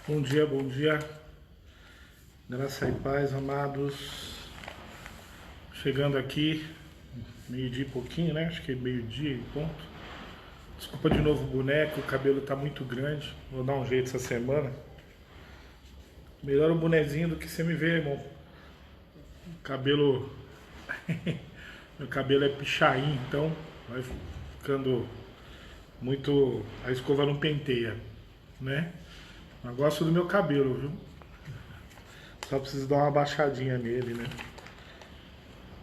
Bom dia, bom dia. Graça e paz, amados. Chegando aqui, meio-dia e pouquinho, né? Acho que é meio-dia e ponto. Desculpa de novo o boneco, o cabelo tá muito grande. Vou dar um jeito essa semana. Melhor o bonezinho do que você me vê, irmão. O cabelo... Meu cabelo é pichain, então vai ficando muito... A escova não penteia, né? Eu gosto do meu cabelo, viu? Só preciso dar uma baixadinha nele, né?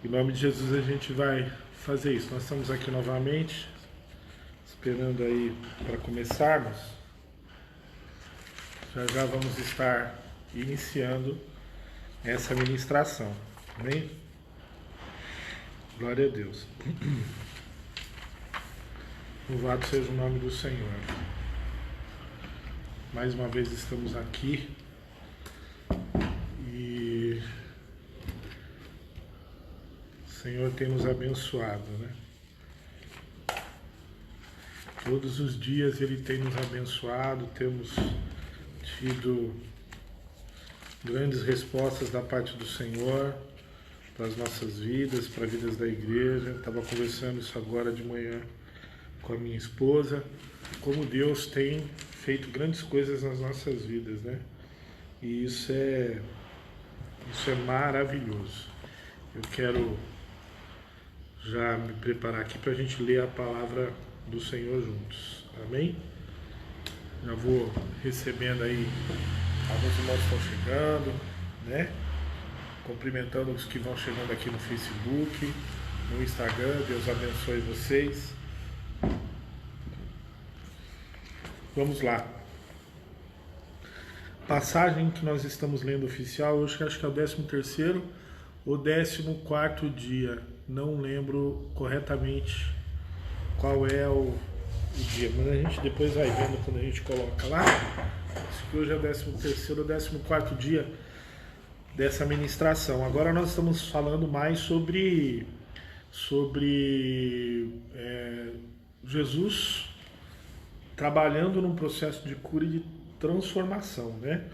Em nome de Jesus a gente vai fazer isso. Nós estamos aqui novamente, esperando aí para começarmos. Já vamos estar iniciando essa ministração. Amém? Glória a Deus. Louvado seja o nome do Senhor. Mais uma vez estamos aqui e o Senhor tem nos abençoado, né? Todos os dias Ele tem nos abençoado, temos tido grandes respostas da parte do Senhor para as nossas vidas, para as vidas da igreja. Estava conversando isso agora de manhã com a minha esposa, como Deus tem feito grandes coisas nas nossas vidas, né? E isso é maravilhoso. Eu quero já me preparar aqui para a gente ler a palavra do Senhor juntos. Amém? Já vou recebendo aí, alguns irmãos estão chegando, né? Cumprimentando os que vão chegando aqui no Facebook, no Instagram. Deus abençoe vocês. Vamos lá. Passagem que nós estamos lendo oficial, hoje acho que é o 13º ou 14º dia. Não lembro corretamente qual é o dia, mas a gente depois vai vendo quando a gente coloca lá. Acho que hoje é o 13º ou 14º dia dessa ministração. Agora nós estamos falando mais sobre Jesus trabalhando num processo de cura e de transformação, né?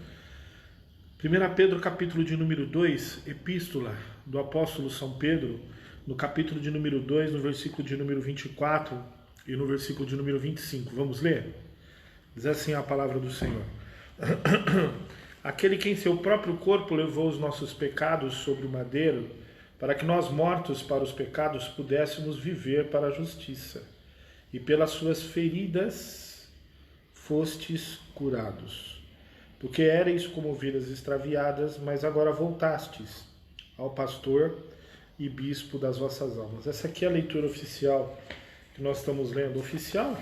1 Pedro, capítulo de número 2, epístola do apóstolo São Pedro, no capítulo de número 2, no versículo de número 24 e no versículo de número 25. Vamos ler? Diz assim a palavra do Senhor. Aquele que em seu próprio corpo levou os nossos pecados sobre o madeiro, para que nós, mortos para os pecados, pudéssemos viver para a justiça. E pelas suas feridas fostes curados. Porque éreis como ovelhas extraviadas, mas agora voltastes ao pastor e bispo das vossas almas. Essa aqui é a leitura oficial que nós estamos lendo. Oficial?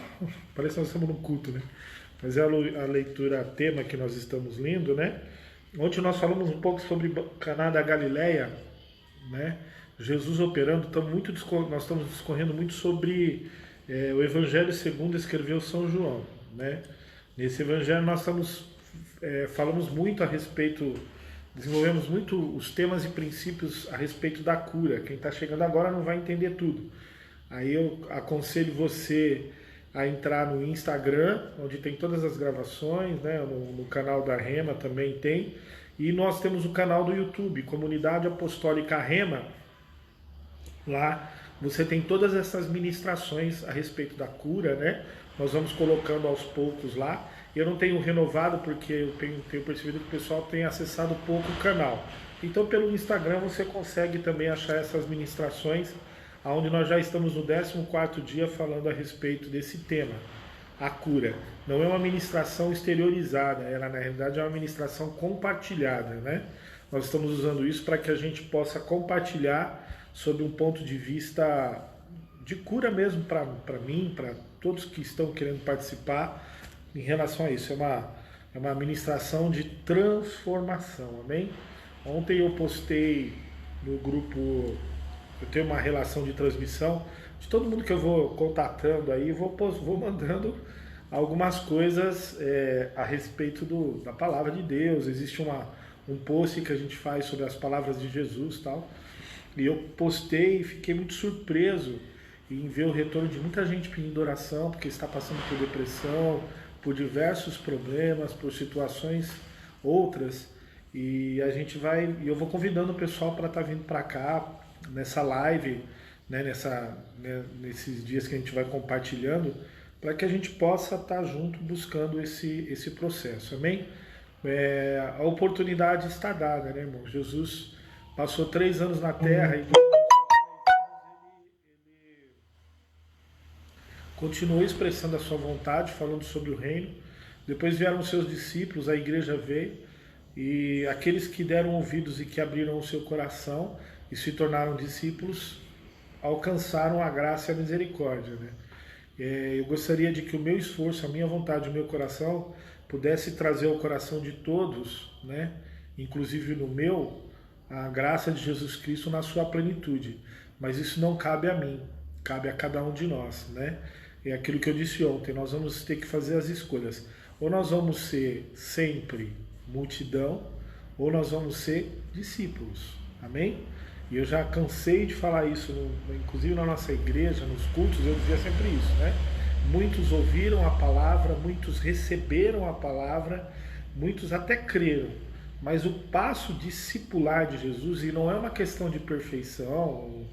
Parece que nós estamos no culto, né? Mas é a leitura tema que nós estamos lendo, né? Ontem nós falamos um pouco sobre Caná da Galileia, né? Jesus operando. Nós estamos discorrendo muito sobre o Evangelho segundo escreveu São João, né? Nesse Evangelho nós falamos muito a respeito, desenvolvemos muito os temas e princípios a respeito da cura. Quem está chegando agora não vai entender tudo. Aí eu aconselho você a entrar no Instagram, onde tem todas as gravações, né? No canal da Rema também tem. E nós temos o canal do YouTube, Comunidade Apostólica Rema. Lá você tem todas essas ministrações a respeito da cura, né? Nós vamos colocando aos poucos lá. Eu não tenho renovado porque eu tenho percebido que o pessoal tem acessado pouco o canal. Então pelo Instagram você consegue também achar essas ministrações, onde nós já estamos no 14º dia falando a respeito desse tema, a cura. Não é uma ministração exteriorizada, ela na realidade é uma ministração compartilhada, né? Nós estamos usando isso para que a gente possa compartilhar sob um ponto de vista de cura mesmo para mim, para todos que estão querendo participar em relação a isso. É uma ministração de transformação, amém? Ontem eu postei no grupo, eu tenho uma relação de transmissão, de todo mundo que eu vou contatando aí, vou mandando algumas coisas a respeito da palavra de Deus. Existe um post que a gente faz sobre as palavras de Jesus e tal. E eu postei e fiquei muito surpreso em ver o retorno de muita gente pedindo oração, porque está passando por depressão, por diversos problemas, por situações outras. E a gente vai, e eu vou convidando o pessoal para estar vindo para cá, nessa live, né, nesses dias que a gente vai compartilhando, para que a gente possa estar junto buscando esse processo, amém? A oportunidade está dada, né, irmão? Jesus passou 3 anos na Terra e ele continuou expressando a sua vontade, falando sobre o reino. Depois vieram os seus discípulos, a igreja veio, e aqueles que deram ouvidos e que abriram o seu coração e se tornaram discípulos, alcançaram a graça e a misericórdia, né? Eu gostaria de que o meu esforço, a minha vontade, o meu coração pudesse trazer ao coração de todos, né, inclusive no meu, a graça de Jesus Cristo na sua plenitude. Mas isso não cabe a mim, cabe a cada um de nós, né? É aquilo que eu disse ontem, nós vamos ter que fazer as escolhas. Ou nós vamos ser sempre multidão, ou nós vamos ser discípulos. Amém? E eu já cansei de falar isso, inclusive na nossa igreja, nos cultos, eu dizia sempre isso, né? Muitos ouviram a palavra, muitos receberam a palavra, muitos até creram. Mas o passo discipular de Jesus, e não é uma questão de perfeição,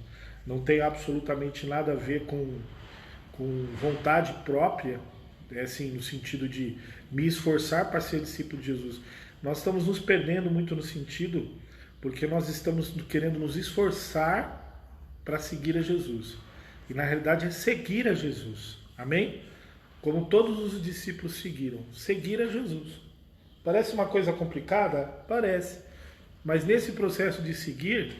não tem absolutamente nada a ver com vontade própria, assim, no sentido de me esforçar para ser discípulo de Jesus. Nós estamos nos perdendo muito no sentido, porque nós estamos querendo nos esforçar para seguir a Jesus. E na realidade é seguir a Jesus. Amém? Como todos os discípulos seguiram. Seguir a Jesus. Parece uma coisa complicada? Parece. Mas nesse processo de seguir,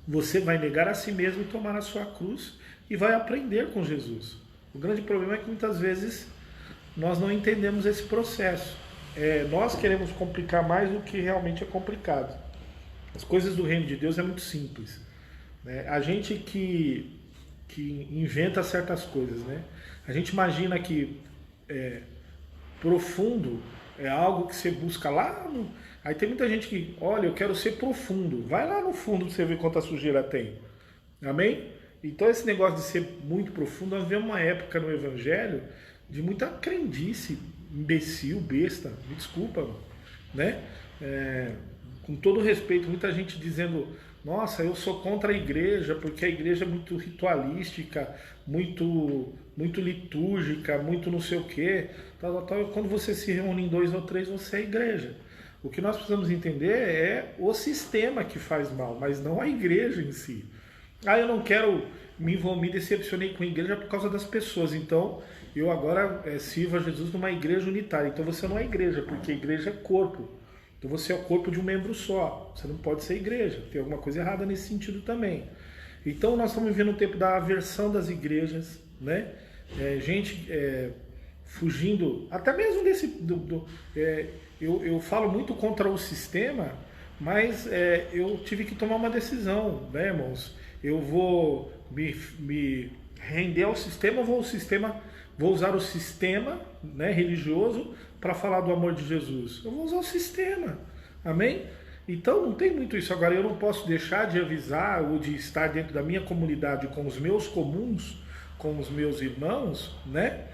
você vai negar a si mesmo e tomar a sua cruz e vai aprender com Jesus. O grande problema é que muitas vezes nós não entendemos esse processo. Nós queremos complicar mais do que realmente é complicado. As coisas do reino de Deus é muito simples, né? A gente que inventa certas coisas, né? A gente imagina que profundo é algo que você busca lá no... Aí tem muita gente que, olha, eu quero ser profundo. Vai lá no fundo para você ver quanta sujeira tem. Amém? Então esse negócio de ser muito profundo, nós vemos uma época no Evangelho de muita crendice, imbecil, besta, me desculpa, né? Com todo respeito, muita gente dizendo, nossa, eu sou contra a igreja, porque a igreja é muito ritualística, muito litúrgica, muito não sei o quê. Quando você se reúne em 2 ou 3, você é igreja. O que nós precisamos entender é o sistema que faz mal, mas não a igreja em si. Eu não quero me decepcionei com a igreja por causa das pessoas, então eu agora sirvo a Jesus numa igreja unitária. Então você não é igreja, porque a igreja é corpo. Então você é o corpo de um membro só. Você não pode ser igreja. Tem alguma coisa errada nesse sentido também. Então nós estamos vivendo o tempo da aversão das igrejas, né? Gente fugindo, até mesmo desse... Eu falo muito contra o sistema, mas eu tive que tomar uma decisão, né, irmãos? Eu vou me render ao sistema, vou usar o sistema, né, religioso para falar do amor de Jesus. Eu vou usar o sistema, amém? Então não tem muito isso. Agora eu não posso deixar de avisar ou de estar dentro da minha comunidade com os meus comuns, com os meus irmãos, né,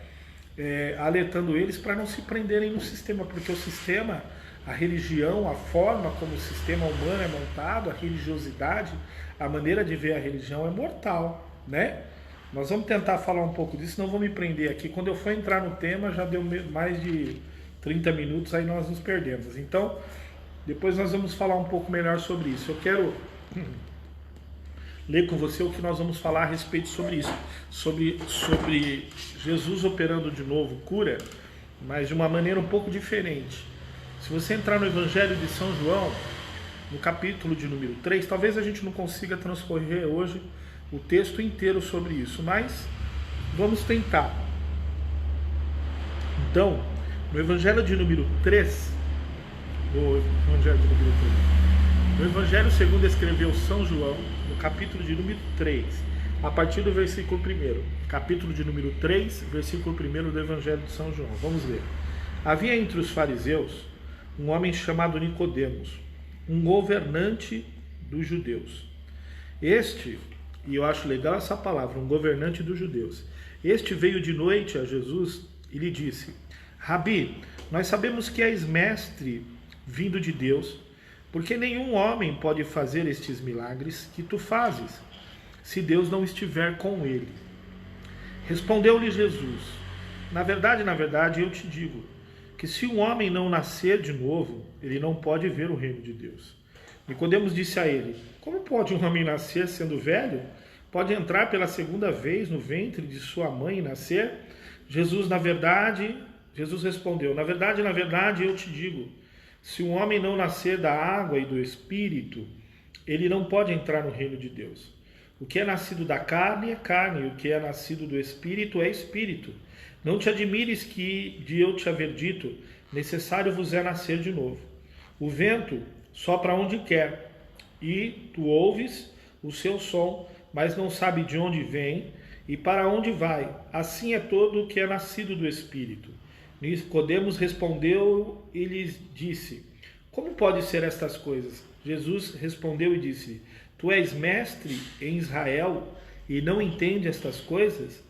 alertando eles para não se prenderem no sistema, porque o sistema, a religião, a forma como o sistema humano é montado, a religiosidade, a maneira de ver a religião é mortal, né? Nós vamos tentar falar um pouco disso, não vou me prender aqui. Quando eu for entrar no tema, já deu mais de 30 minutos, aí nós nos perdemos. Então, depois nós vamos falar um pouco melhor sobre isso. Eu quero ler com você o que nós vamos falar a respeito sobre isso. Sobre Jesus operando de novo cura, mas de uma maneira um pouco diferente. Se você entrar no Evangelho de São João, no capítulo de número 3, talvez a gente não consiga transcorrer hoje o texto inteiro sobre isso, mas vamos tentar. Então, no Evangelho de número 3, no Evangelho segundo escreveu São João, no capítulo de número 3, a partir do versículo 1, capítulo de número 3, versículo 1 do Evangelho de São João. Vamos ler. Havia entre os fariseus um homem chamado Nicodemos, um governante dos judeus. Este, e eu acho legal essa palavra, um governante dos judeus. Este veio de noite a Jesus e lhe disse: Rabi, nós sabemos que és mestre vindo de Deus, porque nenhum homem pode fazer estes milagres que tu fazes, se Deus não estiver com ele. Respondeu-lhe Jesus: na verdade, eu te digo, que se um homem não nascer de novo, ele não pode ver o reino de Deus. Nicodemos disse a ele: como pode um homem nascer sendo velho? Pode entrar pela segunda vez no ventre de sua mãe e nascer? Jesus respondeu: na verdade, eu te digo, se um homem não nascer da água e do Espírito, ele não pode entrar no reino de Deus. O que é nascido da carne é carne, o que é nascido do Espírito é Espírito. Não te admires de eu te haver dito: necessário vos é nascer de novo. O vento sopra onde quer, e tu ouves o seu som, mas não sabe de onde vem e para onde vai. Assim é todo o que é nascido do Espírito. Nicodemos respondeu e lhes disse: como pode ser estas coisas? Jesus respondeu e disse: tu és mestre em Israel e não entende estas coisas?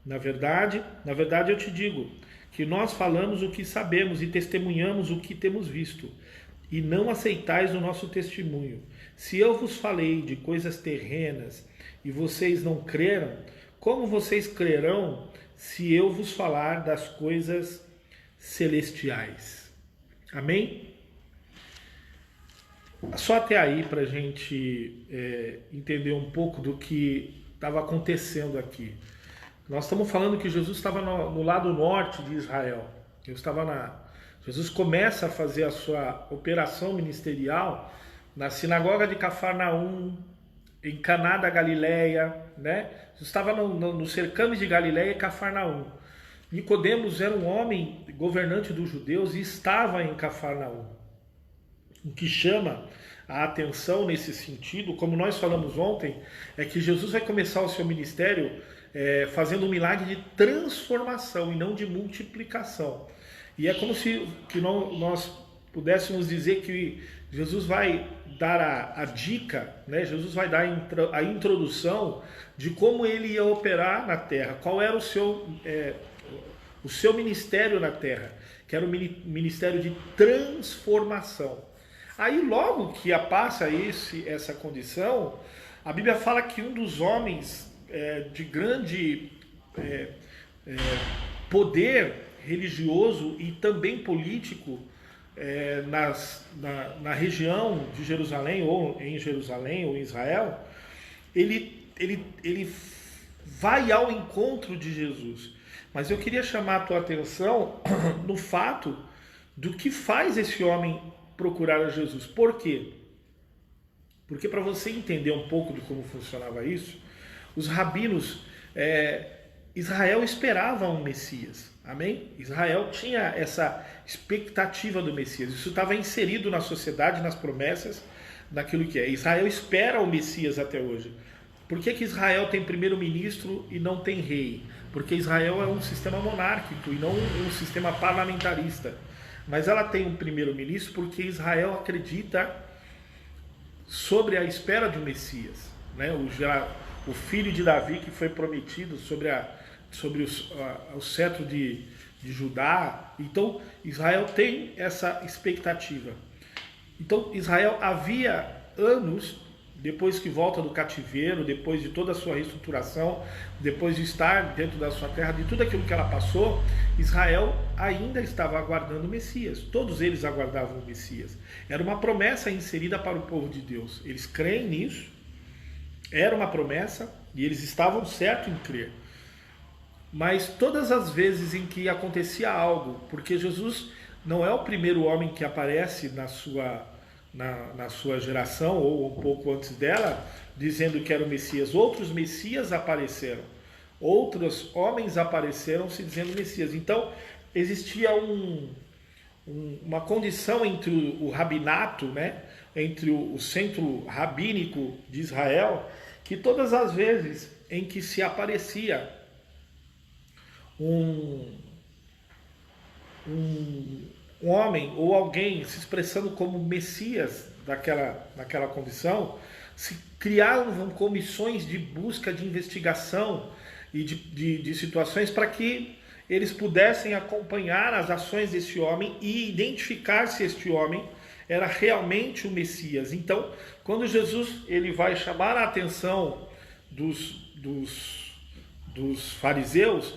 Na verdade, eu te digo que nós falamos o que sabemos e testemunhamos o que temos visto, e não aceitais o nosso testemunho. Se eu vos falei de coisas terrenas e vocês não creram, como vocês crerão se eu vos falar das coisas celestiais? Amém? Só até aí para a gente entender um pouco do que estava acontecendo aqui. Nós estamos falando que Jesus estava no lado norte de Israel. Jesus começa a fazer a sua operação ministerial na sinagoga de Cafarnaum, em Caná da Galileia, né? Jesus estava nos cercanos de Galileia e Cafarnaum. Nicodemos era um homem governante dos judeus e estava em Cafarnaum. O que chama a atenção nesse sentido, como nós falamos ontem, é que Jesus vai começar o seu ministério fazendo um milagre de transformação e não de multiplicação. E é como se nós pudéssemos dizer que Jesus vai dar a dica, né? Jesus vai dar a introdução de como ele ia operar na terra, qual era o seu ministério na terra, que era o ministério de transformação. Aí logo que passa essa condição, a Bíblia fala que um dos homens de grande poder religioso e também político na região de Jerusalém, ou em Israel, ele vai ao encontro de Jesus. Mas eu queria chamar a tua atenção no fato do que faz esse homem procurar a Jesus. Por quê? Porque, para você entender um pouco de como funcionava isso, os rabinos, Israel esperava um Messias, amém? Israel tinha essa expectativa do Messias, isso estava inserido na sociedade, nas promessas, naquilo que é. Israel espera o Messias até hoje. Por que Israel tem primeiro-ministro e não tem rei? Porque Israel é um sistema monárquico e não um sistema parlamentarista. Mas ela tem um primeiro-ministro porque Israel acredita sobre a espera de um Messias, né? O filho de Davi que foi prometido sobre o cetro de Judá. Então Israel tem essa expectativa. Então Israel havia anos, depois que volta do cativeiro, depois de toda a sua reestruturação, depois de estar dentro da sua terra, de tudo aquilo que ela passou, Israel ainda estava aguardando o Messias. Todos eles aguardavam o Messias. Era uma promessa inserida para o povo de Deus. Eles creem nisso, era uma promessa e eles estavam certos em crer. Mas todas as vezes em que acontecia algo, porque Jesus não é o primeiro homem que aparece na sua geração, ou um pouco antes dela, dizendo que era o Messias. Outros Messias apareceram, outros homens apareceram se dizendo Messias. Então existia uma condição entre o rabinato, né, entre o centro rabínico de Israel, que todas as vezes em que se aparecia um homem ou alguém se expressando como Messias naquela condição, se criavam comissões de busca, de investigação e de situações para que eles pudessem acompanhar as ações desse homem e identificar se este homem era realmente o Messias. Então, quando Jesus ele vai chamar a atenção dos fariseus,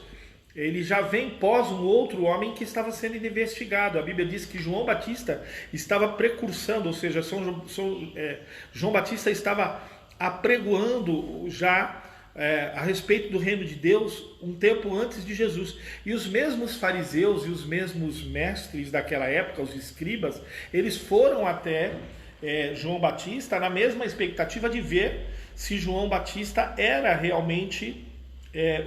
ele já vem pós um outro homem que estava sendo investigado. A Bíblia diz que João Batista estava precursando, ou seja, João Batista estava apregoando já a respeito do reino de Deus um tempo antes de Jesus. E os mesmos fariseus e os mesmos mestres daquela época, os escribas, eles foram até João Batista na mesma expectativa de ver se João Batista era realmente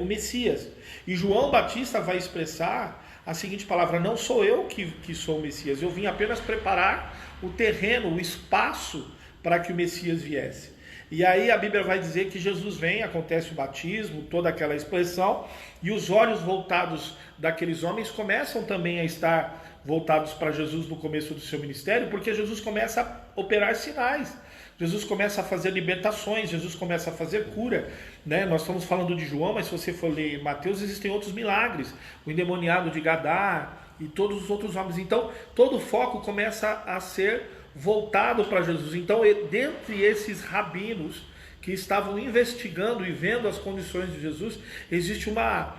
o Messias. E João Batista vai expressar a seguinte palavra: não sou eu que sou o Messias, eu vim apenas preparar o terreno, o espaço para que o Messias viesse. E aí a Bíblia vai dizer que Jesus vem, acontece o batismo, toda aquela expressão, e os olhos voltados daqueles homens começam também a estar voltados para Jesus no começo do seu ministério, porque Jesus começa a operar sinais, Jesus começa a fazer libertações, Jesus começa a fazer cura, né? Nós estamos falando de João, mas se você for ler Mateus, existem outros milagres, o endemoniado de Gadá e todos os outros homens. Então todo o foco começa a ser voltado para Jesus. Então, dentre esses rabinos que estavam investigando e vendo as condições de Jesus, existe uma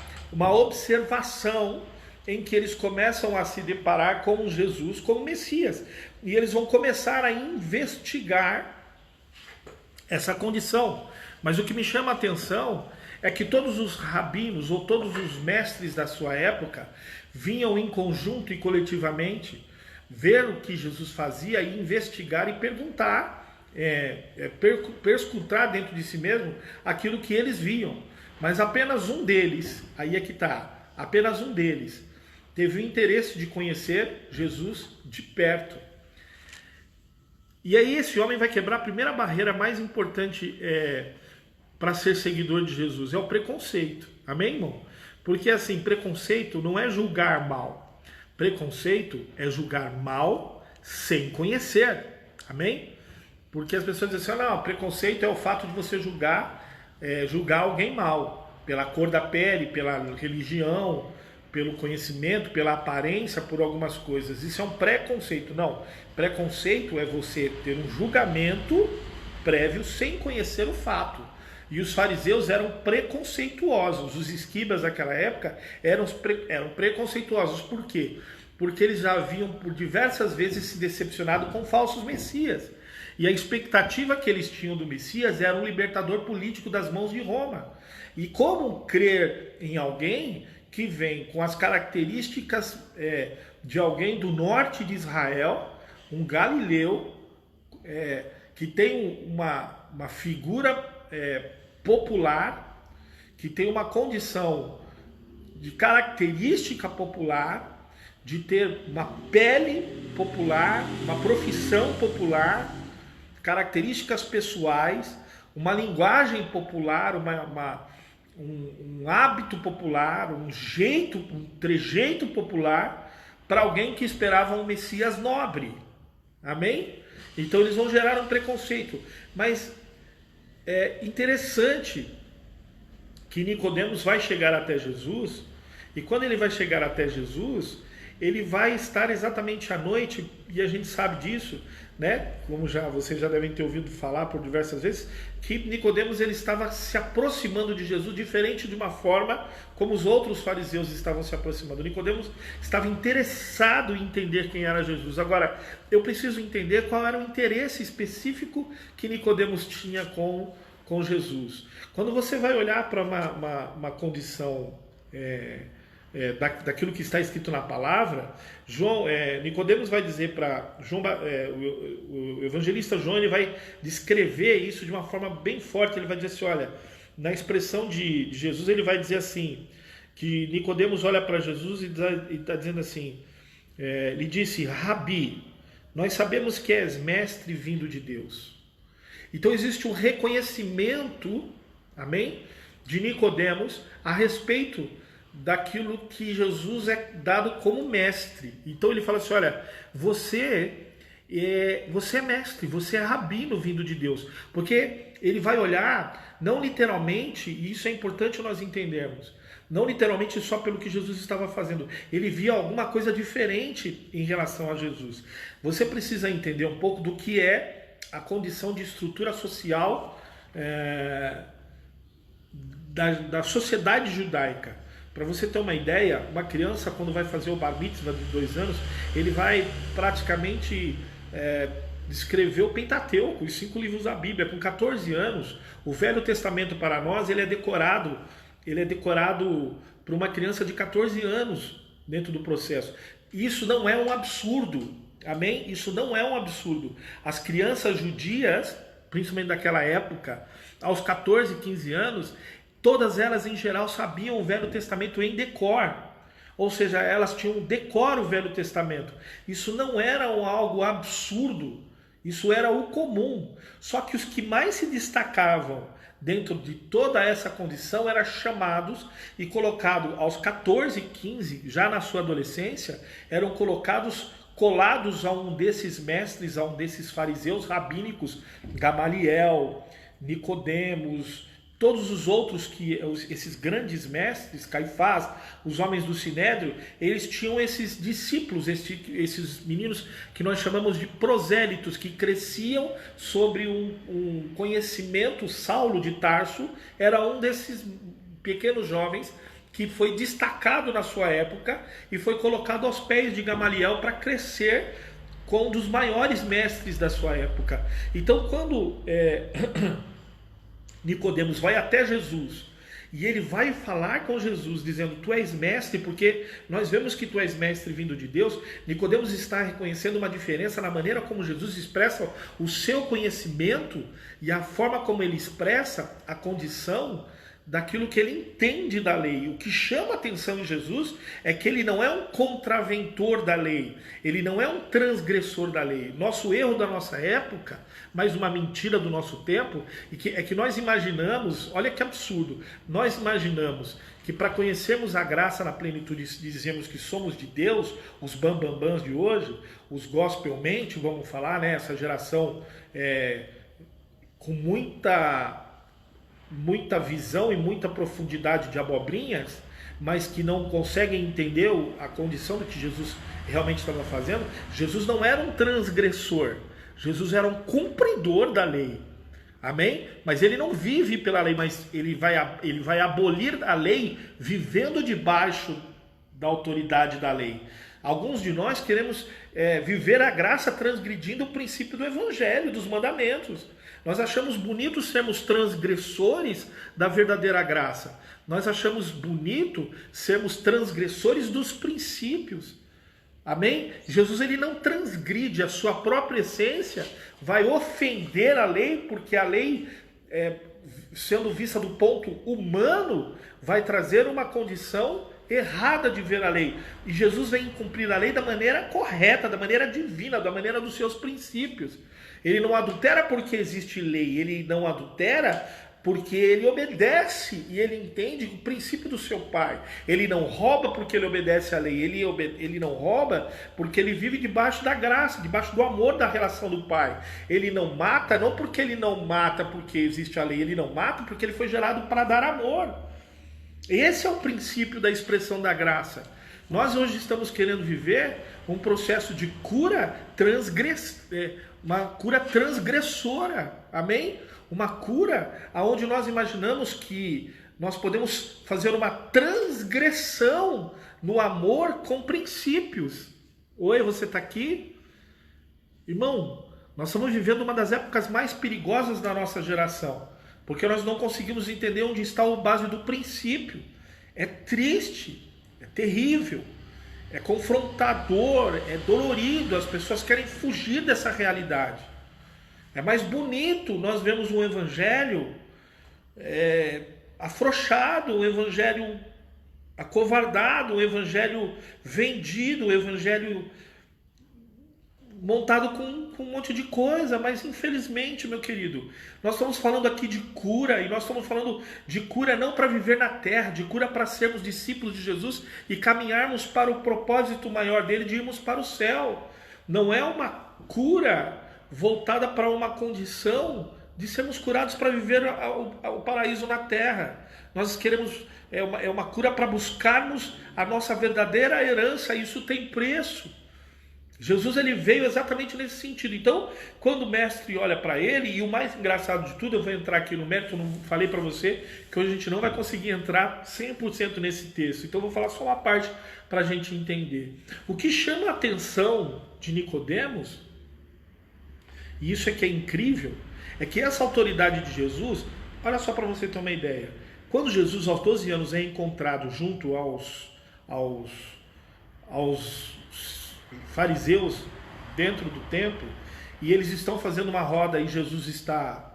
observação em que eles começam a se deparar com Jesus como Messias. E eles vão começar a investigar essa condição. Mas o que me chama a atenção é que todos os rabinos ou todos os mestres da sua época vinham em conjunto e coletivamente ver o que Jesus fazia e investigar e perguntar, perscrutar dentro de si mesmo aquilo que eles viam. Mas apenas um deles, aí é que está, apenas um deles teve o interesse de conhecer Jesus de perto. E aí esse homem vai quebrar a primeira barreira mais importante para ser seguidor de Jesus, é o preconceito. Amém, irmão? Porque assim, preconceito não é julgar mal. Preconceito é julgar mal sem conhecer. Amém? Porque as pessoas dizem assim: não, preconceito é o fato de você julgar alguém mal, pela cor da pele, pela religião, pelo conhecimento, pela aparência, por algumas coisas. Isso é um preconceito. Não, preconceito é você ter um julgamento prévio sem conhecer o fato. E os fariseus eram preconceituosos, os escribas daquela época eram preconceituosos. Por quê? Porque eles já haviam por diversas vezes se decepcionado com falsos messias. E a expectativa que eles tinham do Messias era um libertador político das mãos de Roma. E como crer em alguém que vem com as características de alguém do norte de Israel, um galileu, que tem uma figura popular, que tem uma condição de característica popular, de ter uma pele popular, uma profissão popular, características pessoais, uma linguagem popular, um hábito popular, um trejeito popular, para alguém que esperava um Messias nobre. Amém? Então eles vão gerar um preconceito. Mas é interessante que Nicodemos vai chegar até Jesus, e quando ele vai chegar até Jesus, ele vai estar exatamente à noite, e a gente sabe disso, né? Como vocês já devem ter ouvido falar por diversas vezes, que Nicodemos ele estava se aproximando de Jesus diferente de uma forma como os outros fariseus estavam se aproximando. Nicodemos estava interessado em entender quem era Jesus. Agora, eu preciso entender qual era o interesse específico que Nicodemos tinha com Jesus. Quando você vai olhar para uma condição daquilo que está escrito na palavra, Nicodemos vai dizer para João, o evangelista João, ele vai descrever isso de uma forma bem forte. Ele vai dizer assim, olha, na expressão de Jesus, ele vai dizer assim, que Nicodemos olha para Jesus e está dizendo assim, ele disse: Rabi, nós sabemos que és mestre vindo de Deus. Então existe um reconhecimento, amém, de Nicodemos a respeito daquilo que Jesus é dado como mestre. Então ele fala assim, olha, você é mestre, você é rabino vindo de Deus. Porque ele vai olhar, não literalmente, e isso é importante nós entendermos, não literalmente só pelo que Jesus estava fazendo. Ele via alguma coisa diferente em relação a Jesus. Você precisa entender um pouco do que é a condição de estrutura social da sociedade judaica. Para você ter uma ideia, uma criança quando vai fazer o bar mitzvah de 2 anos, ele vai praticamente escrever o Pentateuco, os 5 livros da Bíblia. Com 14 anos, o Velho Testamento para nós ele é decorado para uma criança de 14 anos dentro do processo. Isso não é um absurdo, amém? Isso não é um absurdo. As crianças judias, principalmente daquela época, aos 14, 15 anos, todas elas em geral sabiam o Velho Testamento em decor. Ou seja, elas tinham decor o Velho Testamento. Isso não era algo absurdo, isso era o comum. Só que os que mais se destacavam dentro de toda essa condição eram chamados e colocados aos 14, 15, já na sua adolescência, eram colados a um desses mestres, a um desses fariseus rabínicos, Gamaliel, Nicodemos, todos os outros, esses grandes mestres, Caifás, os homens do Sinédrio, eles tinham esses discípulos, esses meninos que nós chamamos de prosélitos, que cresciam sobre um conhecimento. Saulo de Tarso era um desses pequenos jovens que foi destacado na sua época e foi colocado aos pés de Gamaliel para crescer com um dos maiores mestres da sua época. Então, quando Nicodemos vai até Jesus e ele vai falar com Jesus dizendo, tu és mestre, porque nós vemos que tu és mestre vindo de Deus. Nicodemos está reconhecendo uma diferença na maneira como Jesus expressa o seu conhecimento e a forma como ele expressa a condição daquilo que ele entende da lei. O que chama atenção em Jesus é que ele não é um contraventor da lei, ele não é um transgressor da lei. Nosso erro da nossa época, mais uma mentira do nosso tempo, é que nós imaginamos, olha que absurdo, nós imaginamos que para conhecermos a graça na plenitude, dizemos que somos de Deus, os bambambãs de hoje, os gospelmente, vamos falar, né, essa geração com muita visão e muita profundidade de abobrinhas, mas que não conseguem entender a condição do que Jesus realmente estava fazendo. Jesus não era um transgressor, Jesus era um cumpridor da lei, amém? Mas ele não vive pela lei, mas ele vai abolir a lei vivendo debaixo da autoridade da lei. Alguns de nós queremos viver a graça transgredindo o princípio do evangelho, dos mandamentos. Nós achamos bonito sermos transgressores da verdadeira graça. Nós achamos bonito sermos transgressores dos princípios. Amém? Jesus ele não transgride a sua própria essência, vai ofender a lei, porque a lei, sendo vista do ponto humano, vai trazer uma condição errada de ver a lei. E Jesus vem cumprir a lei da maneira correta, da maneira divina, da maneira dos seus princípios. Ele não adultera porque existe lei, ele não adultera porque ele obedece e ele entende o princípio do seu pai. Ele não rouba porque ele obedece à lei, ele não rouba porque ele vive debaixo da graça, debaixo do amor da relação do pai. Ele não mata, não porque ele não mata porque existe a lei, ele não mata porque ele foi gerado para dar amor. Esse é o princípio da expressão da graça. Nós hoje estamos querendo viver um processo de cura uma cura transgressora, amém? Uma cura onde nós imaginamos que nós podemos fazer uma transgressão no amor com princípios. Oi, você está aqui? Irmão, nós estamos vivendo uma das épocas mais perigosas da nossa geração, porque nós não conseguimos entender onde está a base do princípio. É triste, é terrível, é confrontador, é dolorido, as pessoas querem fugir dessa realidade. É mais bonito nós vemos um evangelho afrouxado, um evangelho acovardado, um evangelho vendido, um evangelho montado com um monte de coisa, mas infelizmente, meu querido, nós estamos falando aqui de cura, e nós estamos falando de cura não para viver na terra, de cura para sermos discípulos de Jesus e caminharmos para o propósito maior dele, de irmos para o céu. Não é uma cura voltada para uma condição de sermos curados para viver o paraíso na terra. Nós queremos, é uma cura para buscarmos a nossa verdadeira herança, e isso tem preço. Jesus, ele veio exatamente nesse sentido. Então, quando o mestre olha para ele, e o mais engraçado de tudo, eu vou entrar aqui no mérito, eu não falei para você que hoje a gente não vai conseguir entrar 100% nesse texto, então eu vou falar só uma parte para a gente entender. O que chama a atenção de Nicodemos, e isso é que é incrível, é que essa autoridade de Jesus, olha só para você ter uma ideia, quando Jesus aos 12 anos é encontrado junto aos fariseus dentro do templo, e eles estão fazendo uma roda e Jesus está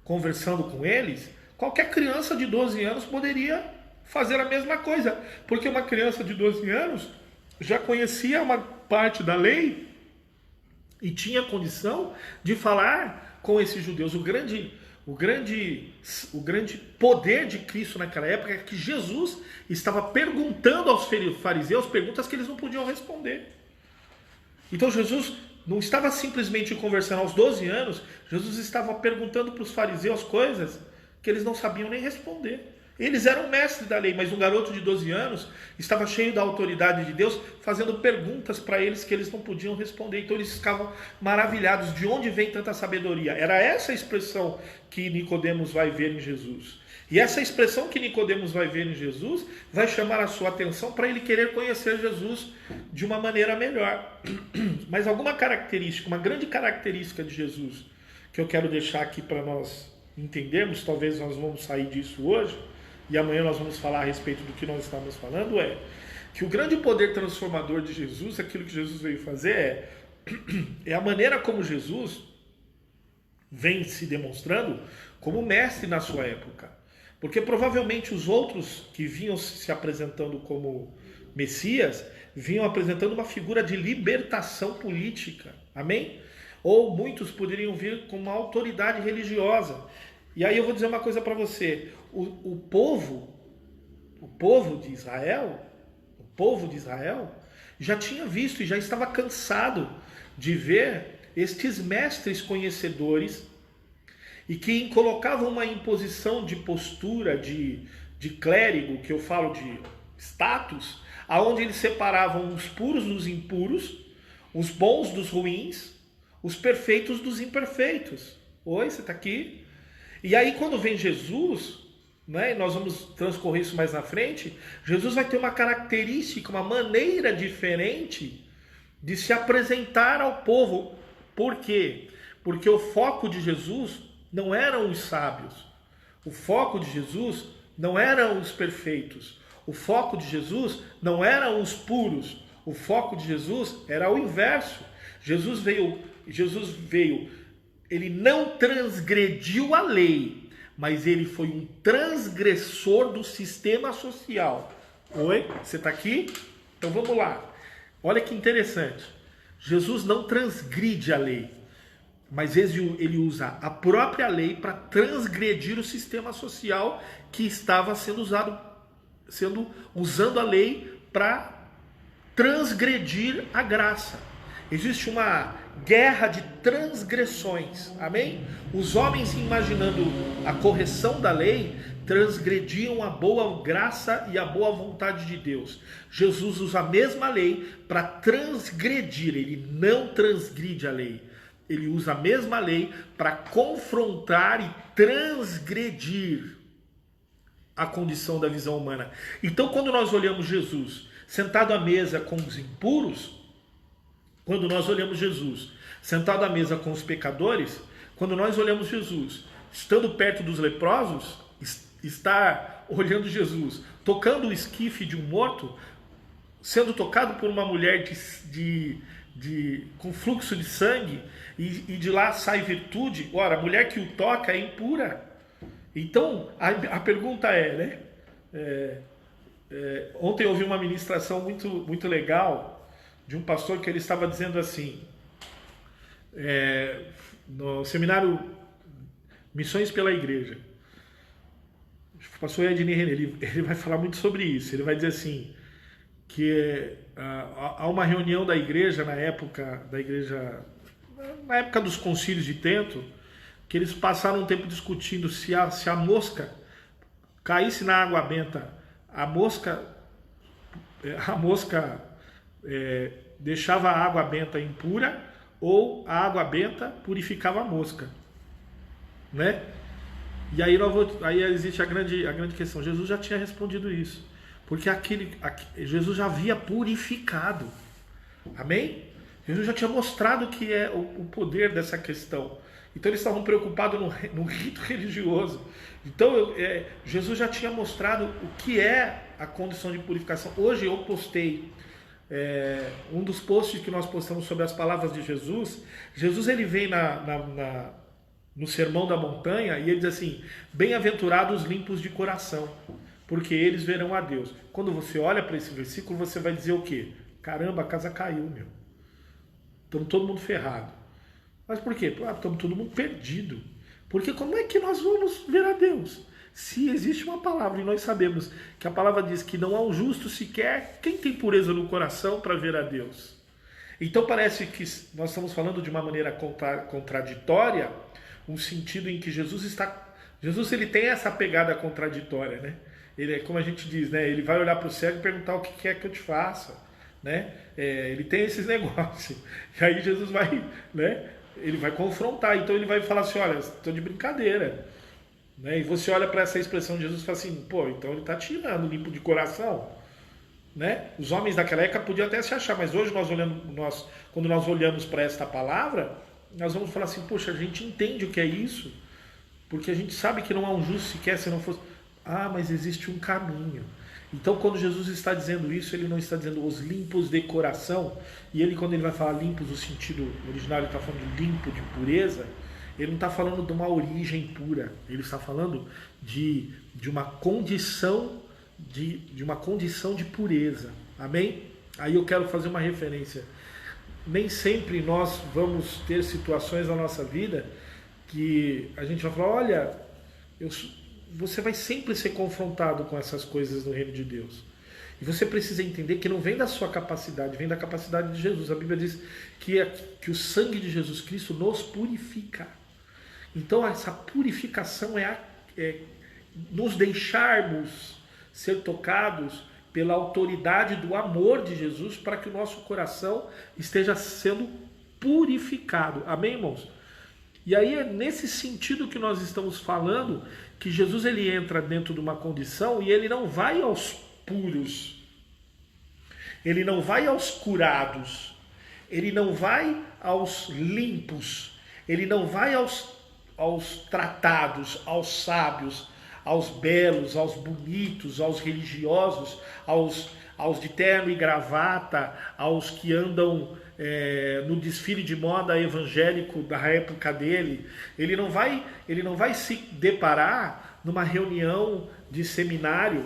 conversando com eles, qualquer criança de 12 anos poderia fazer a mesma coisa, porque uma criança de 12 anos já conhecia uma parte da lei e tinha condição de falar com esses judeus. O grande poder de Cristo naquela época é que Jesus estava perguntando aos fariseus perguntas que eles não podiam responder. Então Jesus não estava simplesmente conversando aos 12 anos, Jesus estava perguntando para os fariseus coisas que eles não sabiam nem responder. Eles eram mestres da lei, mas um garoto de 12 anos estava cheio da autoridade de Deus, fazendo perguntas para eles que eles não podiam responder. Então eles ficavam maravilhados. De onde vem tanta sabedoria? Era essa a expressão que Nicodemos vai ver em Jesus. E essa expressão que Nicodemos vai ver em Jesus vai chamar a sua atenção para ele querer conhecer Jesus de uma maneira melhor. Mas alguma característica, uma grande característica de Jesus, que eu quero deixar aqui para nós entendermos, talvez nós vamos sair disso hoje, e amanhã nós vamos falar a respeito do que nós estamos falando, é que o grande poder transformador de Jesus, aquilo que Jesus veio fazer é a maneira como Jesus vem se demonstrando como mestre na sua época. Porque provavelmente os outros que vinham se apresentando como Messias, vinham apresentando uma figura de libertação política. Amém? Ou muitos poderiam vir com uma autoridade religiosa. E aí eu vou dizer uma coisa para você. O povo de Israel já tinha visto e já estava cansado de ver estes mestres conhecedores e que colocavam uma imposição de postura de clérigo, que eu falo de status, aonde eles separavam os puros dos impuros, os bons dos ruins, os perfeitos dos imperfeitos. Oi, você está aqui? E aí quando vem Jesus, né, e nós vamos transcorrer isso mais na frente, Jesus vai ter uma característica, uma maneira diferente de se apresentar ao povo. Por quê? Porque o foco de Jesus não eram os sábios. O foco de Jesus não eram os perfeitos. O foco de Jesus não eram os puros. O foco de Jesus era o inverso. Jesus veio, ele não transgrediu a lei, mas ele foi um transgressor do sistema social. Oi? Você está aqui? Então vamos lá. Olha que interessante. Jesus não transgride a lei, mas ele usa a própria lei para transgredir o sistema social que estava usando a lei para transgredir a graça. Existe uma guerra de transgressões, amém? Os homens, imaginando a correção da lei, transgrediam a boa graça e a boa vontade de Deus. Jesus usa a mesma lei para transgredir, ele não transgride a lei. Ele usa a mesma lei para confrontar e transgredir a condição da visão humana. Então, quando nós olhamos Jesus sentado à mesa com os impuros, quando nós olhamos Jesus sentado à mesa com os pecadores, quando nós olhamos Jesus estando perto dos leprosos, estar olhando Jesus tocando o esquife de um morto, sendo tocado por uma mulher com fluxo de sangue, e de lá sai virtude. Ora, a mulher que o toca é impura. Então, a pergunta é, né? Ontem eu ouvi uma ministração muito, muito legal de um pastor que ele estava dizendo assim: no seminário Missões pela Igreja. O pastor Ednei René, ele vai falar muito sobre isso. Ele vai dizer assim, que há uma reunião da igreja na época dos concílios de Trento, que eles passaram um tempo discutindo se a mosca caísse na água benta, a mosca deixava a água benta impura ou a água benta purificava a mosca, né? E aí, aí existe a grande questão. Jesus já tinha respondido isso, porque Jesus já havia purificado. Amém? Jesus já tinha mostrado que é o poder dessa questão. Então eles estavam preocupados no rito religioso. Então Jesus já tinha mostrado o que é a condição de purificação. Hoje eu postei um dos posts que nós postamos sobre as palavras de Jesus. Jesus, ele vem no Sermão da Montanha e ele diz assim: bem-aventurados os limpos de coração, porque eles verão a Deus. Quando você olha para esse versículo, você vai dizer o quê? Caramba, a casa caiu, meu. Estamos todo mundo ferrado. Mas por quê? Estamos todo mundo perdido. Porque como é que nós vamos ver a Deus? Se existe uma palavra, e nós sabemos que a palavra diz que não há um justo sequer, quem tem pureza no coração para ver a Deus? Então parece que nós estamos falando de uma maneira contraditória, um sentido em que Jesus ele tem essa pegada contraditória, né? Ele é como a gente diz, né? Ele vai olhar para o cego e perguntar o que quer que eu te faça, né? Ele tem esses negócios. E aí Jesus vai, né? Ele vai confrontar. Então ele vai falar assim: olha, estou de brincadeira, né? E você olha para essa expressão de Jesus e fala assim: pô, então ele está tirando, limpo de coração, né? Os homens daquela época podiam até se achar, mas hoje quando nós olhamos para esta palavra, nós vamos falar assim: poxa, a gente entende o que é isso, porque a gente sabe que não há um justo sequer se não fosse. Mas existe um caminho. Então, quando Jesus está dizendo isso, ele não está dizendo os limpos de coração. E quando ele vai falar limpos, no sentido original, ele está falando de limpo, de pureza. Ele não está falando de uma origem pura. Ele está falando de uma condição de uma condição de pureza. Amém? Aí eu quero fazer uma referência. Nem sempre nós vamos ter situações na nossa vida que a gente vai falar: olha, você vai sempre ser confrontado com essas coisas no reino de Deus. E você precisa entender que não vem da sua capacidade, vem da capacidade de Jesus. A Bíblia diz que o sangue de Jesus Cristo nos purifica. Então essa purificação é nos deixarmos ser tocados pela autoridade do amor de Jesus, para que o nosso coração esteja sendo purificado. Amém, irmãos? E aí é nesse sentido que nós estamos falando, que Jesus ele entra dentro de uma condição e ele não vai aos puros, ele não vai aos curados, ele não vai aos limpos, ele não vai aos tratados, aos sábios, aos belos, aos bonitos, aos religiosos, aos de terno e gravata, aos que andam no desfile de moda evangélico da época dele. Ele não vai se deparar numa reunião de seminário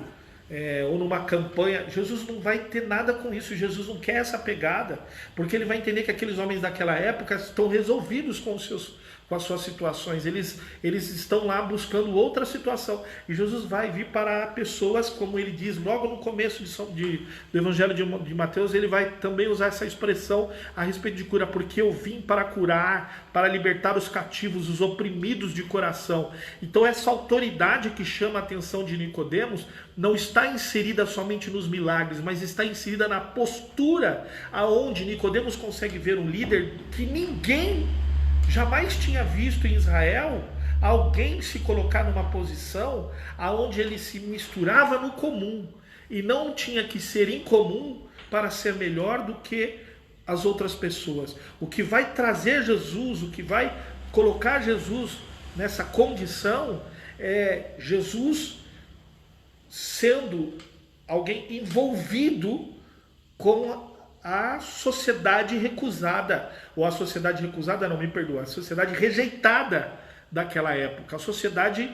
ou numa campanha. Jesus não vai ter nada com isso. Jesus não quer essa pegada, porque ele vai entender que aqueles homens daquela época estão resolvidos com as suas situações. Eles estão lá buscando outra situação. E Jesus vai vir para pessoas, como ele diz logo no começo do Evangelho de Mateus, ele vai também usar essa expressão a respeito de cura, porque eu vim para curar, para libertar os cativos, os oprimidos de coração. Então essa autoridade que chama a atenção de Nicodemos não está inserida somente nos milagres, mas está inserida na postura, aonde Nicodemos consegue ver um líder que ninguém jamais tinha visto em Israel, alguém se colocar numa posição aonde ele se misturava no comum e não tinha que ser incomum para ser melhor do que as outras pessoas. O que vai trazer Jesus, o que vai colocar Jesus nessa condição é Jesus sendo alguém envolvido com a sociedade recusada, ou a sociedade recusada, não, me perdoa, a sociedade rejeitada daquela época, a sociedade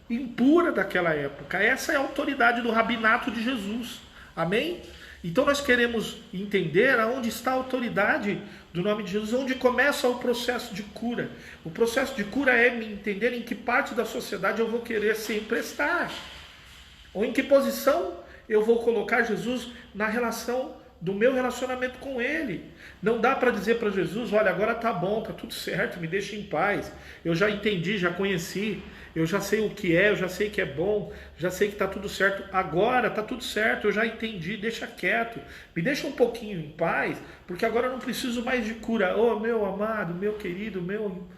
impura daquela época. Essa é a autoridade do rabinato de Jesus. Amém? Então nós queremos entender aonde está a autoridade do nome de Jesus, onde começa o processo de cura. O processo de cura é me entender em que parte da sociedade eu vou querer sempre estar, ou em que posição eu vou colocar Jesus na relação do meu relacionamento com Ele. Não dá para dizer para Jesus, olha, agora tá bom, tá tudo certo, me deixa em paz, eu já entendi, já conheci, eu já sei o que é, eu já sei que é bom, já sei que tá tudo certo, agora tá tudo certo, eu já entendi, deixa quieto, me deixa um pouquinho em paz, porque agora eu não preciso mais de cura. Oh, meu amado, meu querido, meu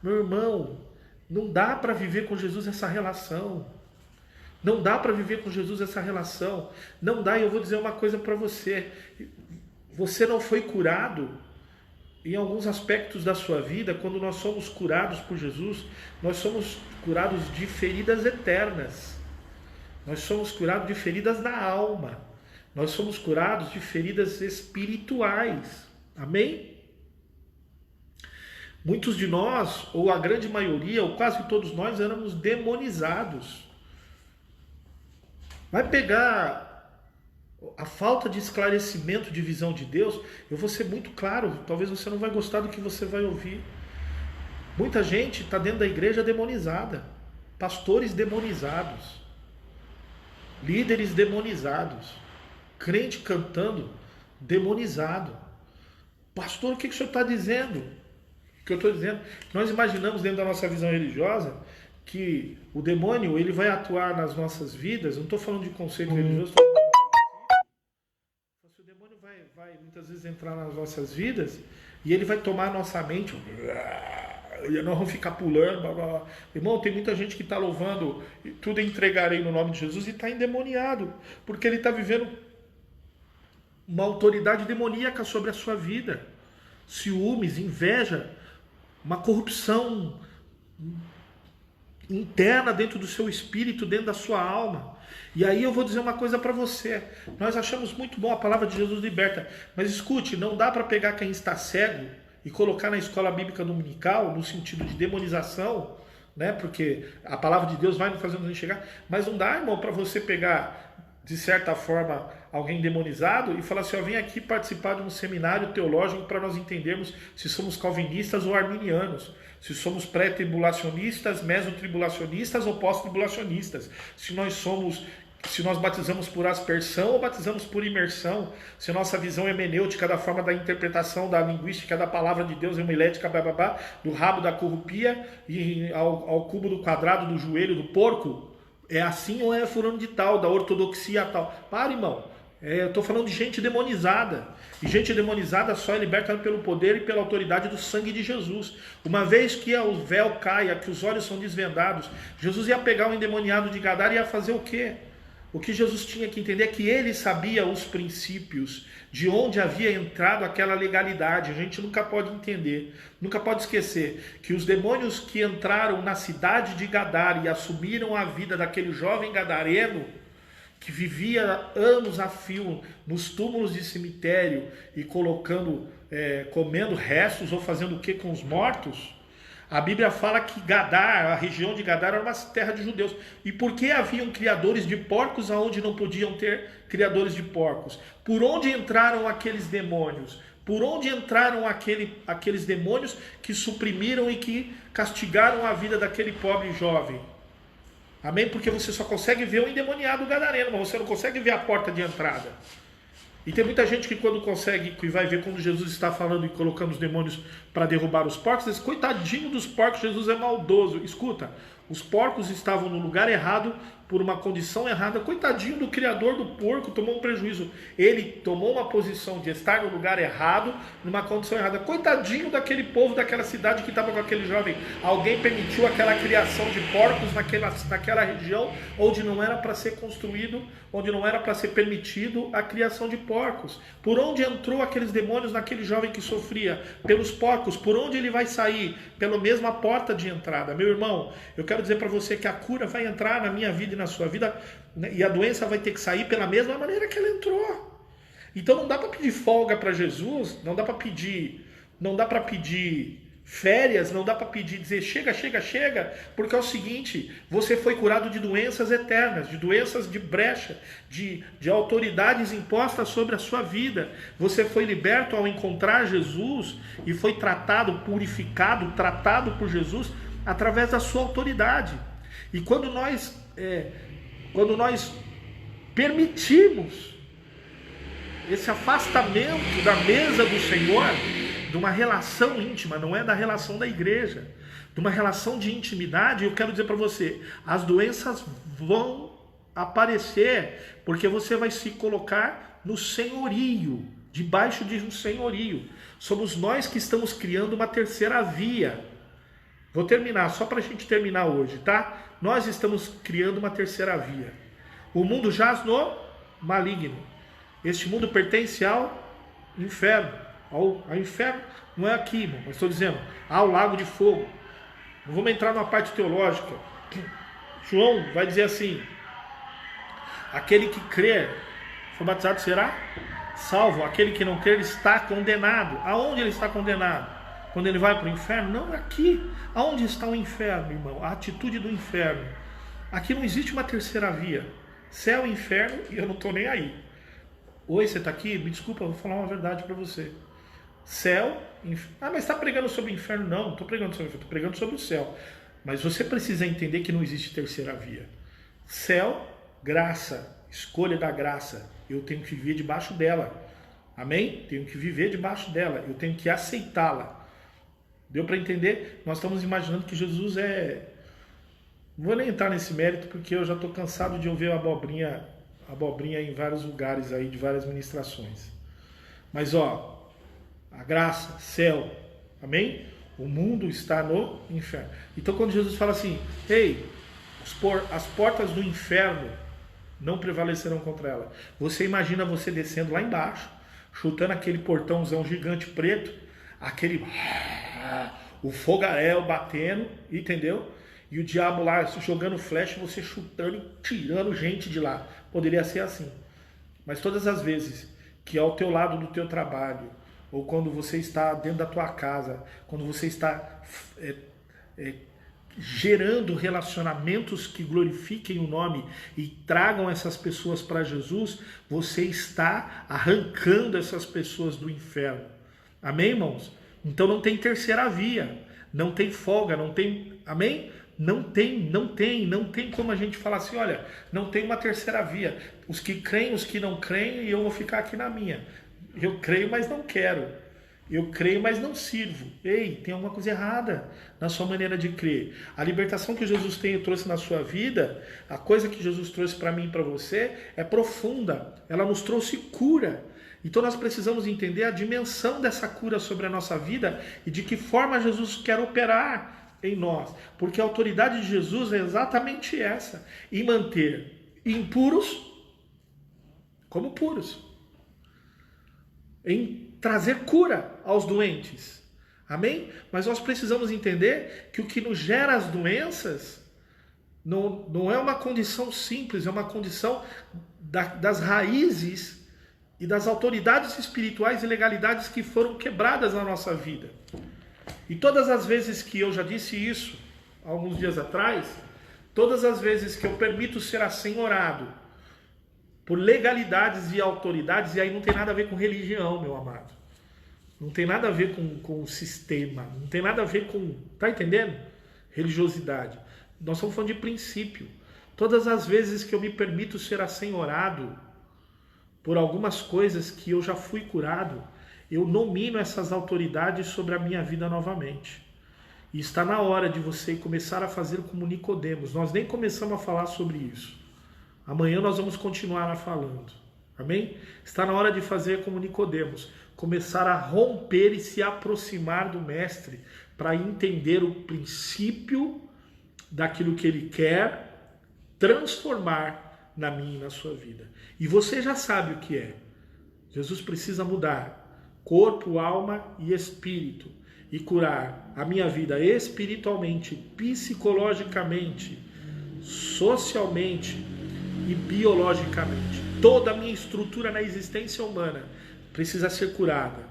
irmão, não dá para viver com Jesus essa relação. Não dá para viver com Jesus essa relação. Não dá, e eu vou dizer uma coisa para você. Você não foi curado em alguns aspectos da sua vida. Quando nós somos curados por Jesus, nós somos curados de feridas eternas. Nós somos curados de feridas na alma. Nós somos curados de feridas espirituais. Amém? Muitos de nós, ou a grande maioria, ou quase todos nós, éramos demonizados. Vai pegar a falta de esclarecimento, de visão de Deus. Eu vou ser muito claro, talvez você não vai gostar do que você vai ouvir. Muita gente está dentro da igreja demonizada, pastores demonizados, líderes demonizados, crente cantando demonizado. Pastor, o que o senhor está dizendo? O que eu estou dizendo? Nós imaginamos dentro da nossa visão religiosa que o demônio ele vai atuar nas nossas vidas. Não estou falando de conceito religioso, estou falando de princípio. O demônio vai muitas vezes entrar nas nossas vidas e ele vai tomar a nossa mente e nós vamos ficar pulando, blá, blá, blá. Irmão, tem muita gente que está louvando tudo entregarei no nome de Jesus e está endemoniado, porque ele está vivendo uma autoridade demoníaca sobre a sua vida, ciúmes, inveja, uma corrupção interna dentro do seu espírito, dentro da sua alma. E aí eu vou dizer uma coisa para você. Nós achamos muito bom a palavra de Jesus liberta, mas escute, não dá para pegar quem está cego e colocar na escola bíblica dominical no sentido de demonização, né? Porque a palavra de Deus vai nos fazendo enxergar, mas não dá, irmão, para você pegar de certa forma alguém demonizado e falar assim, ó, vem aqui participar de um seminário teológico para nós entendermos se somos calvinistas ou arminianos, se somos pré-tribulacionistas, mesotribulacionistas ou pós-tribulacionistas, se nós batizamos por aspersão ou batizamos por imersão, se nossa visão hermenêutica da forma da interpretação da linguística da palavra de Deus, homilética, bababá, do rabo da corrupia e ao cubo do quadrado do joelho do porco, é assim ou é fulano de tal, da ortodoxia tal. Para, irmão. Eu estou falando de gente demonizada. E gente demonizada só é liberta pelo poder e pela autoridade do sangue de Jesus. Uma vez que o véu caia, que os olhos são desvendados, Jesus ia pegar o endemoniado de Gadara e ia fazer o quê? O que Jesus tinha que entender é que ele sabia os princípios, de onde havia entrado aquela legalidade. A gente nunca pode entender, nunca pode esquecer que os demônios que entraram na cidade de Gadara e assumiram a vida daquele jovem gadareno, que vivia anos a fio nos túmulos de cemitério e comendo restos ou fazendo o que com os mortos. A Bíblia fala que Gadara, a região de Gadara, era uma terra de judeus. E por que haviam criadores de porcos aonde não podiam ter criadores de porcos? Por onde entraram aqueles demônios? Por onde entraram aqueles demônios que suprimiram e que castigaram a vida daquele pobre jovem? Amém? Porque você só consegue ver o endemoniado gadareno, mas você não consegue ver a porta de entrada. E tem muita gente que quando consegue, que vai ver quando Jesus está falando e colocando os demônios para derrubar os porcos, diz, coitadinho dos porcos, Jesus é maldoso. Escuta, os porcos estavam no lugar errado, por uma condição errada. Coitadinho do criador do porco, tomou um prejuízo. Ele tomou uma posição de estar no lugar errado, numa condição errada. Coitadinho daquele povo, daquela cidade que estava com aquele jovem. Alguém permitiu aquela criação de porcos naquela região onde não era para ser construído, onde não era para ser permitido a criação de porcos. Por onde entrou aqueles demônios naquele jovem que sofria? Pelos porcos. Por onde ele vai sair? Pela mesma porta de entrada. Meu irmão, eu quero dizer para você que a cura vai entrar na minha vida e na sua vida, né? E a doença vai ter que sair pela mesma maneira que ela entrou. Então não dá para pedir folga para Jesus, não dá para pedir férias, não dá para pedir, dizer chega, chega, chega, porque é o seguinte, você foi curado de doenças eternas, de doenças de brecha, de autoridades impostas sobre a sua vida. Você foi liberto ao encontrar Jesus e foi tratado, purificado, tratado por Jesus através da sua autoridade. E quando nós permitimos esse afastamento da mesa do Senhor, de uma relação íntima, não é da relação da igreja, de uma relação de intimidade, eu quero dizer para você, as doenças vão aparecer, porque você vai se colocar no senhorio, debaixo de um senhorio. Somos nós que estamos criando uma terceira via. Vou terminar, só para a gente terminar hoje, tá? Nós estamos criando uma terceira via. O mundo jaz no maligno. Este mundo pertence ao inferno. Ao inferno não é aqui, irmão, mas estou dizendo, ao lago de fogo. Não vamos entrar numa parte teológica. João vai dizer assim: aquele que crer, for batizado, será salvo. Aquele que não crer está condenado. Aonde ele está condenado? Quando ele vai para o inferno? Não, aqui. Aonde está o inferno, irmão? A atitude do inferno. Aqui não existe uma terceira via. Céu e inferno, e eu não estou nem aí. Oi, você está aqui? Me desculpa, eu vou falar uma verdade para você. Céu, inferno. Ah, mas está pregando sobre o inferno? Não, não estou pregando sobre o inferno, estou pregando sobre o céu. Mas você precisa entender que não existe terceira via. Céu, graça, escolha da graça. Eu tenho que viver debaixo dela. Amém? Tenho que viver debaixo dela. Eu tenho que aceitá-la. Deu para entender? Nós estamos imaginando que Jesus é... Não vou nem entrar nesse mérito, porque eu já estou cansado de ouvir abobrinha em vários lugares aí, de várias ministrações. Mas ó, a graça, céu, amém? O mundo está no inferno. Então quando Jesus fala assim, ei, as portas do inferno não prevalecerão contra ela. Você imagina você descendo lá embaixo, chutando aquele portãozão gigante preto, o fogaréu batendo, entendeu? E o diabo lá jogando flecha, você chutando e tirando gente de lá. Poderia ser assim. Mas todas as vezes que ao teu lado do teu trabalho, ou quando você está dentro da tua casa, quando você está gerando relacionamentos que glorifiquem o nome e tragam essas pessoas para Jesus, você está arrancando essas pessoas do inferno. Amém, irmãos? Então não tem terceira via, não tem folga, não tem... Amém? Não tem como a gente falar assim, olha, não tem uma terceira via. Os que creem, os que não creem, e eu vou ficar aqui na minha. Eu creio, mas não quero. Eu creio, mas não sirvo. Ei, tem alguma coisa errada na sua maneira de crer. A libertação que Jesus trouxe na sua vida, a coisa que Jesus trouxe para mim e para você, é profunda. Ela nos trouxe cura. Então nós precisamos entender a dimensão dessa cura sobre a nossa vida e de que forma Jesus quer operar em nós, porque a autoridade de Jesus é exatamente essa, em manter impuros como puros, em trazer cura aos doentes, amém? Mas nós precisamos entender que o que nos gera as doenças não é uma condição simples, é uma condição das raízes e das autoridades espirituais e legalidades que foram quebradas na nossa vida. E todas as vezes que eu já disse isso, alguns dias atrás, todas as vezes que eu permito ser assenhorado por legalidades e autoridades, e aí não tem nada a ver com religião, meu amado. Não tem nada a ver com o sistema, não tem nada a ver com, tá entendendo? Religiosidade. Nós estamos falando de princípio. Todas as vezes que eu me permito ser assenhorado por algumas coisas que eu já fui curado, eu nomino essas autoridades sobre a minha vida novamente. E está na hora de você começar a fazer como Nicodemos. Nós nem começamos a falar sobre isso. Amanhã nós vamos continuar falando. Amém? Está na hora de fazer como Nicodemos. Começar a romper e se aproximar do Mestre para entender o princípio daquilo que Ele quer transformar na minha e na sua vida. E você já sabe o que é. Jesus precisa mudar corpo, alma e espírito, e curar a minha vida espiritualmente, psicologicamente, socialmente e biologicamente. Toda a minha estrutura na existência humana precisa ser curada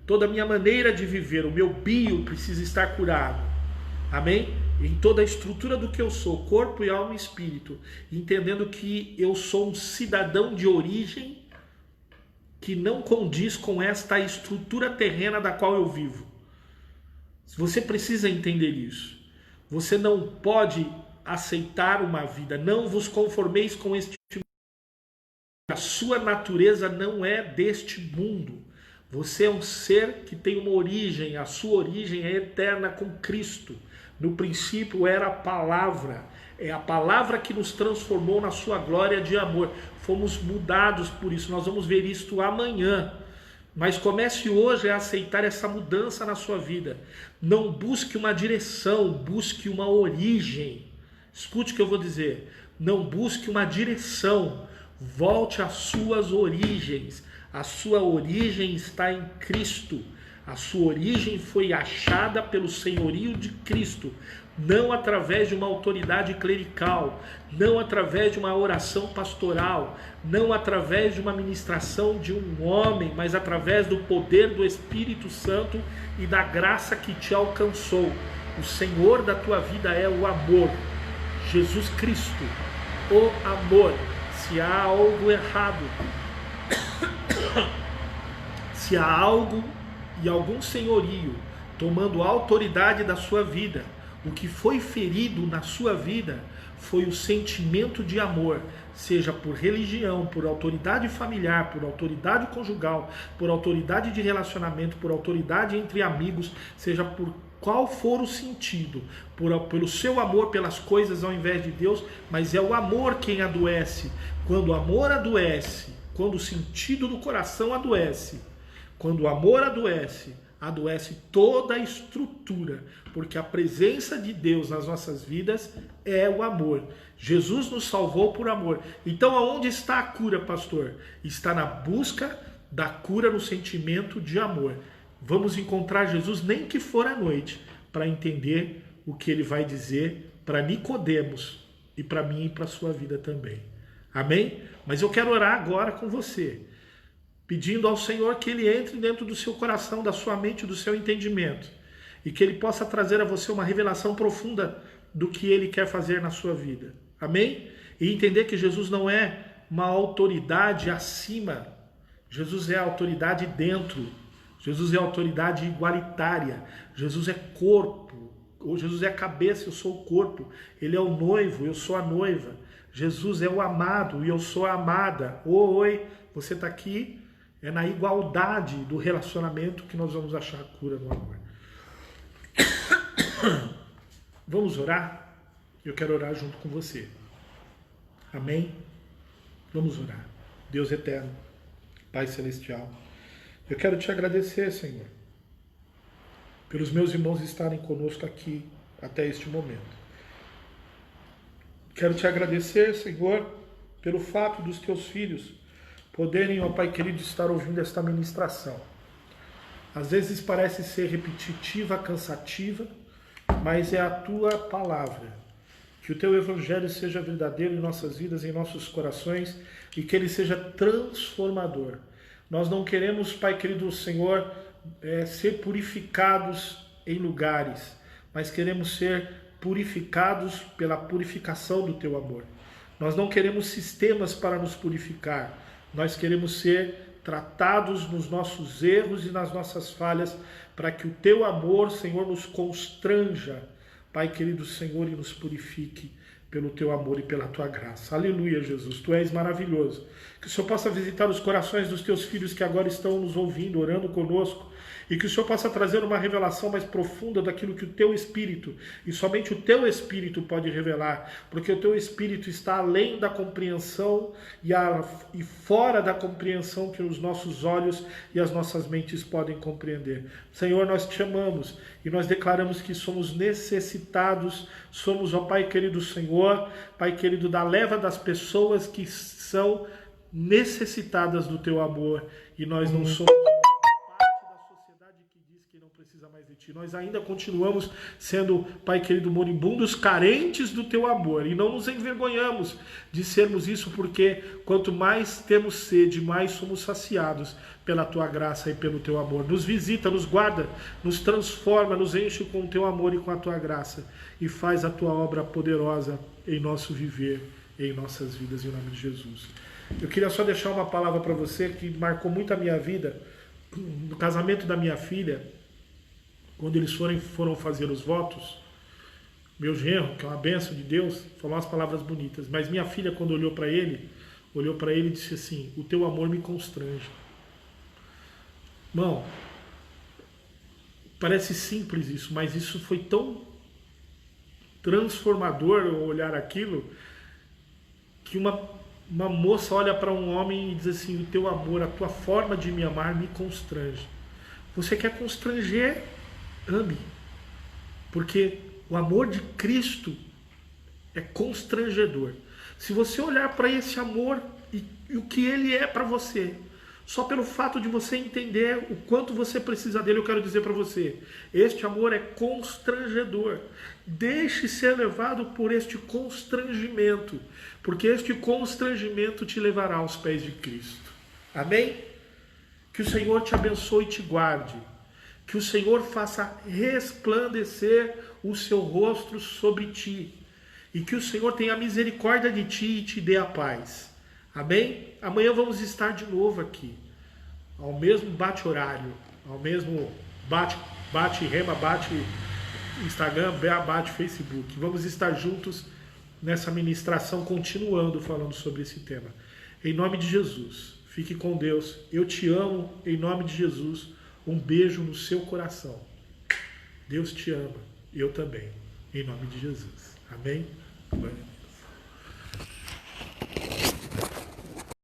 toda a minha maneira de viver, o meu bio precisa estar curado. Amém? Em toda a estrutura do que eu sou, corpo e alma e espírito, entendendo que eu sou um cidadão de origem que não condiz com esta estrutura terrena da qual eu vivo. Você precisa entender isso. Você não pode aceitar uma vida, não vos conformeis com este mundo. A sua natureza não é deste mundo. Você é um ser que tem uma origem, a sua origem é eterna com Cristo. No princípio era a palavra, é a palavra que nos transformou na sua glória de amor. Fomos mudados por isso, nós vamos ver isto amanhã. Mas comece hoje a aceitar essa mudança na sua vida. Não busque uma direção, busque uma origem. Escute o que eu vou dizer. Não busque uma direção, volte às suas origens. A sua origem está em Cristo. A sua origem foi achada pelo senhorio de Cristo, não através de uma autoridade clerical, não através de uma oração pastoral, não através de uma ministração de um homem, mas através do poder do Espírito Santo e da graça que te alcançou. O Senhor da tua vida é o amor, Jesus Cristo, o amor. Se há algo errado, se há algo e algum senhorio tomando a autoridade da sua vida, o que foi ferido na sua vida foi o sentimento de amor, seja por religião, por autoridade familiar, por autoridade conjugal, por autoridade de relacionamento, por autoridade entre amigos, seja por qual for o sentido, pelo seu amor pelas coisas ao invés de Deus, mas é o amor quem adoece. Quando o amor adoece, quando o sentido do coração adoece, quando o amor adoece, adoece toda a estrutura, porque a presença de Deus nas nossas vidas é o amor. Jesus nos salvou por amor. Então aonde está a cura, pastor? Está na busca da cura no sentimento de amor. Vamos encontrar Jesus nem que for à noite, para entender o que ele vai dizer para Nicodemos e para mim e para a sua vida também. Amém? Mas eu quero orar agora com você, pedindo ao Senhor que Ele entre dentro do seu coração, da sua mente, do seu entendimento, e que Ele possa trazer a você uma revelação profunda do que Ele quer fazer na sua vida. Amém? E entender que Jesus não é uma autoridade acima, Jesus é a autoridade dentro, Jesus é a autoridade igualitária, Jesus é corpo, ou Jesus é a cabeça, eu sou o corpo, Ele é o noivo, eu sou a noiva, Jesus é o amado e eu sou a amada. Oi, você está aqui? É na igualdade do relacionamento que nós vamos achar a cura no amor. Vamos orar? Eu quero orar junto com você. Amém? Vamos orar. Deus eterno, Pai celestial, eu quero te agradecer, Senhor, pelos meus irmãos estarem conosco aqui até este momento. Quero te agradecer, Senhor, pelo fato dos teus filhos poderem, ó Pai querido, estar ouvindo esta ministração. Às vezes parece ser repetitiva, cansativa, mas é a tua palavra. Que o teu evangelho seja verdadeiro em nossas vidas, em nossos corações, e que ele seja transformador. Nós não queremos, Pai querido, Senhor, ser purificados em lugares, mas queremos ser purificados pela purificação do teu amor. Nós não queremos sistemas para nos purificar, nós queremos ser tratados nos nossos erros e nas nossas falhas, para que o teu amor, Senhor, nos constranja, Pai querido, Senhor, e nos purifique pelo teu amor e pela tua graça. Aleluia, Jesus, tu és maravilhoso. Que o Senhor possa visitar os corações dos teus filhos que agora estão nos ouvindo, orando conosco, e que o Senhor possa trazer uma revelação mais profunda daquilo que o teu Espírito, e somente o teu Espírito pode revelar, porque o teu Espírito está além da compreensão e fora da compreensão que os nossos olhos e as nossas mentes podem compreender. Senhor, nós te amamos e nós declaramos que somos necessitados, somos, ó Pai querido Senhor, Pai querido, da leva das pessoas que são necessitadas do teu amor, e nós não somos parte da sociedade que diz que não precisa mais de ti. Nós ainda continuamos sendo, Pai querido, moribundos, carentes do teu amor. E não nos envergonhamos de sermos isso, porque quanto mais temos sede, mais somos saciados pela tua graça e pelo teu amor. Nos visita, nos guarda, nos transforma, nos enche com o teu amor e com a tua graça. E faz a tua obra poderosa em nosso viver, em nossas vidas, em nome de Jesus. Eu queria só deixar uma palavra para você que marcou muito a minha vida. No casamento da minha filha, quando eles foram fazer os votos, meu genro, que é uma bênção de Deus, falou umas palavras bonitas, mas minha filha, quando olhou para ele e disse assim: o teu amor me constrange. Irmão, parece simples isso, mas isso foi tão transformador olhar aquilo, que uma moça olha para um homem e diz assim: o teu amor, a tua forma de me amar me constrange. Você quer constranger? Ame. Porque o amor de Cristo é constrangedor. Se você olhar para esse amor e o que ele é para você, só pelo fato de você entender o quanto você precisa dele, eu quero dizer para você, este amor é constrangedor. Deixe ser levado por este constrangimento, porque este constrangimento te levará aos pés de Cristo. Amém? Que o Senhor te abençoe e te guarde. Que o Senhor faça resplandecer o seu rosto sobre ti. E que o Senhor tenha misericórdia de ti e te dê a paz. Amém? Amanhã vamos estar de novo aqui, ao mesmo bate-horário, ao mesmo bate-rema, bate-Instagram, bate-Facebook. Vamos estar juntos nessa ministração, continuando falando sobre esse tema. Em nome de Jesus, fique com Deus. Eu te amo, em nome de Jesus. Um beijo no seu coração. Deus te ama, eu também. Em nome de Jesus. Amém? Amém.